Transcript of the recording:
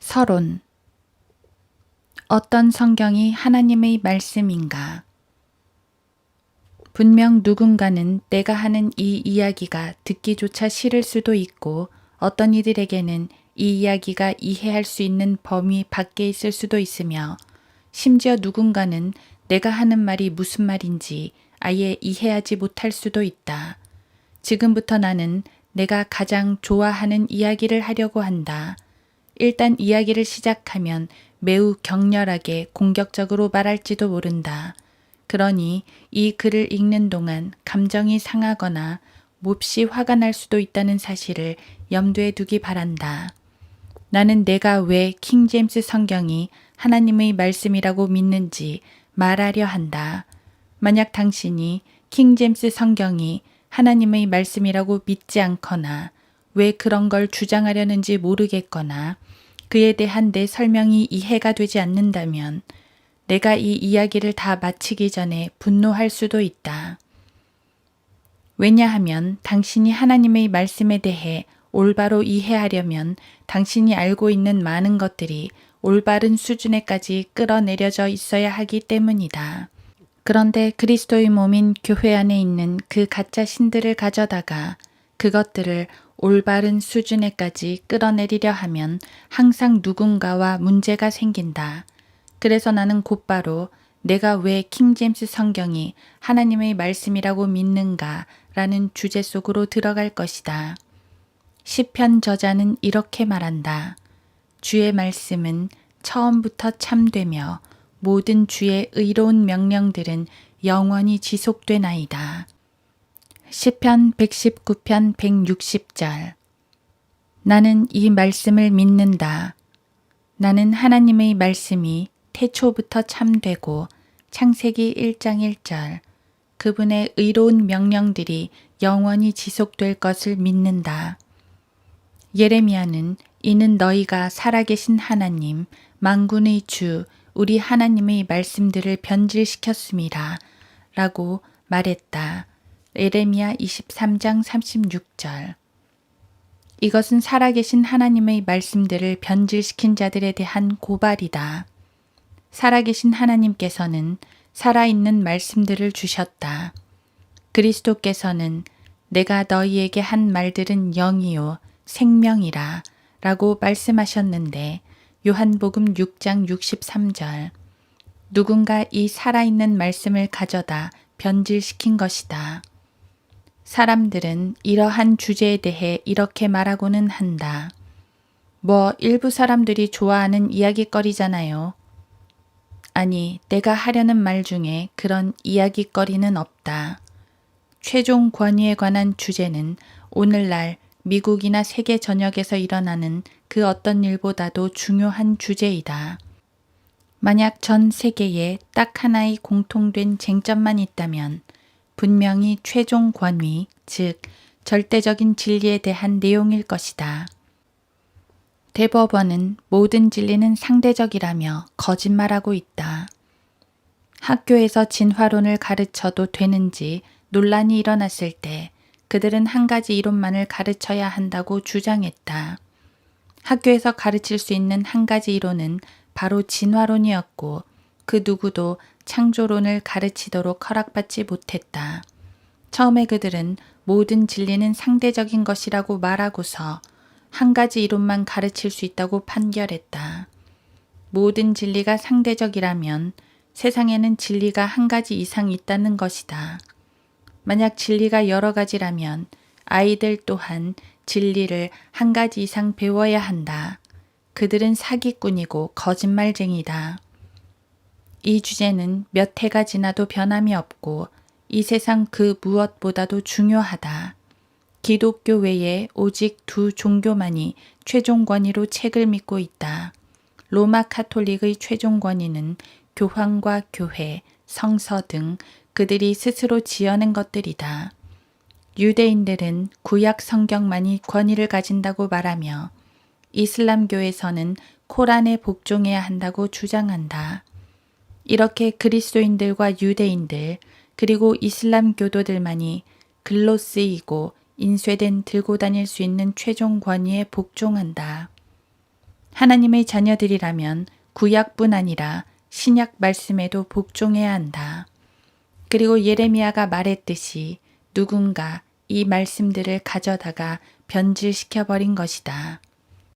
서론. 어떤 성경이 하나님의 말씀인가? 분명 누군가는 내가 하는 이 이야기가 듣기조차 싫을 수도 있고 어떤 이들에게는 이 이야기가 이해할 수 있는 범위 밖에 있을 수도 있으며 심지어 누군가는 내가 하는 말이 무슨 말인지 아예 이해하지 못할 수도 있다. 지금부터 나는 내가 가장 좋아하는 이야기를 하려고 한다. 일단 이야기를 시작하면 매우 격렬하게 공격적으로 말할지도 모른다. 그러니 이 글을 읽는 동안 감정이 상하거나 몹시 화가 날 수도 있다는 사실을 염두에 두기 바란다. 나는 내가 왜 킹제임스 성경이 하나님의 말씀이라고 믿는지 말하려 한다. 만약 당신이 킹제임스 성경이 하나님의 말씀이라고 믿지 않거나 왜 그런 걸 주장하려는지 모르겠거나 그에 대한 내 설명이 이해가 되지 않는다면 내가 이 이야기를 다 마치기 전에 분노할 수도 있다. 왜냐하면 당신이 하나님의 말씀에 대해 올바로 이해하려면 당신이 알고 있는 많은 것들이 올바른 수준에까지 끌어내려져 있어야 하기 때문이다. 그런데 그리스도의 몸인 교회 안에 있는 그 가짜 신들을 가져다가 그것들을 올바른 수준에까지 끌어내리려 하면 항상 누군가와 문제가 생긴다. 그래서 나는 곧바로 내가 왜 킹제임스 성경이 하나님의 말씀이라고 믿는가 라는 주제 속으로 들어갈 것이다. 시편 저자는 이렇게 말한다. 주의 말씀은 처음부터 참되며 모든 주의 의로운 명령들은 영원히 지속되나이다. 시편 119편 160절. 나는 이 말씀을 믿는다. 나는 하나님의 말씀이 태초부터 참되고 창세기 1장 1절 그분의 의로운 명령들이 영원히 지속될 것을 믿는다. 예레미야는 이는 너희가 살아계신 하나님, 만군의 주, 우리 하나님의 말씀들을 변질시켰음이라 라고 말했다. 예레미야 23장 36절. 이것은 살아계신 하나님의 말씀들을 변질시킨 자들에 대한 고발이다. 살아계신 하나님께서는 살아있는 말씀들을 주셨다. 그리스도께서는 내가 너희에게 한 말들은 영이요 생명이라 라고 말씀하셨는데 요한복음 6장 63절. 누군가 이 살아있는 말씀을 가져다 변질시킨 것이다. 사람들은 이러한 주제에 대해 이렇게 말하고는 한다. 뭐 일부 사람들이 좋아하는 이야기거리잖아요. 아니, 내가 하려는 말 중에 그런 이야기거리는 없다. 최종 권위에 관한 주제는 오늘날 미국이나 세계 전역에서 일어나는 그 어떤 일보다도 중요한 주제이다. 만약 전 세계에 딱 하나의 공통된 쟁점만 있다면 분명히 최종 권위, 즉 절대적인 진리에 대한 내용일 것이다. 대법원은 모든 진리는 상대적이라며 거짓말하고 있다. 학교에서 진화론을 가르쳐도 되는지 논란이 일어났을 때 그들은 한 가지 이론만을 가르쳐야 한다고 주장했다. 학교에서 가르칠 수 있는 한 가지 이론은 바로 진화론이었고 그 누구도 창조론을 가르치도록 허락받지 못했다. 처음에 그들은 모든 진리는 상대적인 것이라고 말하고서 한 가지 이론만 가르칠 수 있다고 판결했다. 모든 진리가 상대적이라면 세상에는 진리가 한 가지 이상 있다는 것이다. 만약 진리가 여러 가지라면 아이들 또한 진리를 한 가지 이상 배워야 한다. 그들은 사기꾼이고 거짓말쟁이다. 이 주제는 몇 해가 지나도 변함이 없고 이 세상 그 무엇보다도 중요하다. 기독교 외에 오직 두 종교만이 최종 권위로 책을 믿고 있다. 로마 카톨릭의 최종 권위는 교황과 교회, 성서 등 그들이 스스로 지어낸 것들이다. 유대인들은 구약 성경만이 권위를 가진다고 말하며 이슬람교에서는 코란에 복종해야 한다고 주장한다. 이렇게 그리스도인들과 유대인들 그리고 이슬람 교도들만이 글로 쓰이고 인쇄된 들고 다닐 수 있는 최종 권위에 복종한다. 하나님의 자녀들이라면 구약뿐 아니라 신약 말씀에도 복종해야 한다. 그리고 예레미야가 말했듯이 누군가 이 말씀들을 가져다가 변질시켜 버린 것이다.